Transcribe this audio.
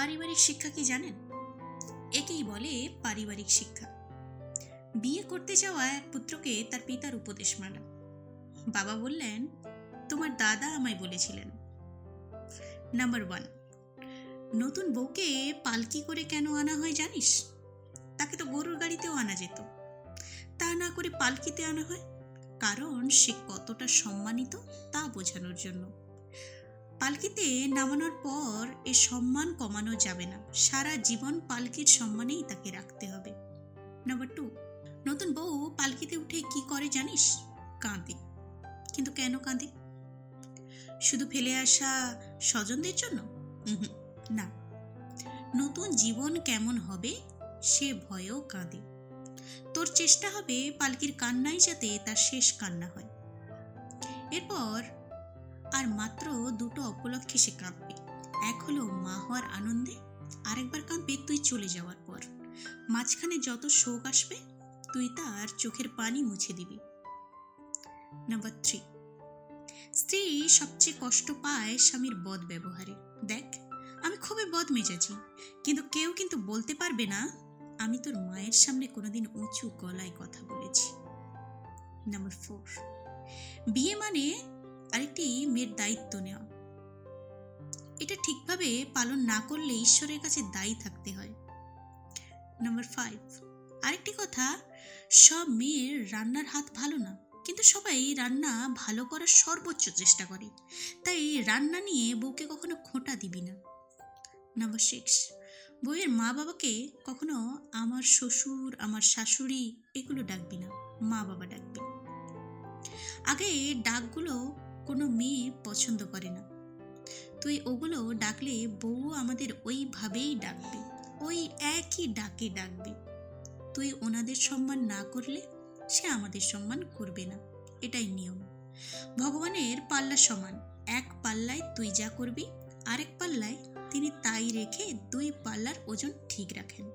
পারিবারিক শিক্ষা কি জানেন? একেই বলে পারিবারিক শিক্ষা। বিয়ে করতে যাওয়া এক পুত্রকে তার পিতার উপদেশ মানা। বাবা বললেন, তোমার দাদা আমায় বলেছিলেন। নাম্বার 1, নতুন বউকে পালকি করে কেন আনা হয় জানিস? তাকে তো গরুর গাড়িতেও আনা যেত, তা না করে পালকিতে আনা হয়। কারণ সে কতটা সম্মানিত তা বোঝানোর জন্য। পালকিতে নামানোর পর এ সম্মান কমানো যাবে না, সারা জীবন পালকির সম্মানেই তাকে রাখতে হবে। নাম্বার 2, নতুন বউ পালকিতে উঠে কি করে জানিস? কাঁদে। কিন্তু কেন কাঁদে? শুধু ফেলে আসা স্বজনদের জন্য? উহুম, না, নতুন জীবন কেমন হবে সে ভয়েও কাঁদে। তোর চেষ্টা হবে পালকির কান্নাই যাতে তার শেষ কান্না হয়। এরপর আর মাত্র দুটো উপলক্ষে সে কাঁদবে। এক হলো মা হওয়ার আনন্দে, আরেকবার কাঁদবে তুই চলে যাওয়ার পর। মাঝখানে যত শোক আসবে তুই তার চোখের পানি মুছে দিবি। নাম্বার 3, স্ত্রী সবচেয়ে কষ্ট পায় স্বামীর বদ ব্যবহারে। দেখ, আমি খুবই বদ মেজাজি, কিন্তু কেউ কিন্তু বলতে পারবে না আমি তোর মায়ের সামনে কোনোদিন উঁচু গলায় কথা বলেছি। নাম্বার 4, বিয়ে মানে আরেকটি মেয়ের দায়িত্ব নেওয়া। এটা ঠিকভাবে পালন না করলে ঈশ্বরের কাছে দায়ী থাকতে হয়। নাম্বার 5, আরেকটি কথা, সব মেয়ের রান্নার হাত ভালো না, কিন্তু সবাই রান্না ভালো করার সর্বোচ্চ চেষ্টা করে। তাই রান্না নিয়ে বউকে কখনো খোঁটা দিবি না। নাম্বার 6, বউয়ের মা বাবাকে কখনো আমার শ্বশুর, আমার শাশুড়ি এগুলো ডাকবি না, মা বাবা ডাকবি। আগে ডাকগুলো কোনো মেয়ে পছন্দ করে না, তুই ওগুলো ডাকলে বউ আমাদের ওইভাবেই ডাকবে, ওই একই ডাকে ডাকবে। তুই ওনাদের সম্মান না করলে সে আমাদের সম্মান করবে না, এটাই নিয়ম। ভগবানের পাল্লা সমান, এক পাল্লায় তুই যা করবি, আরেক পাল্লায় তিনি তাই রেখে দুই পাল্লার ওজন ঠিক রাখেন।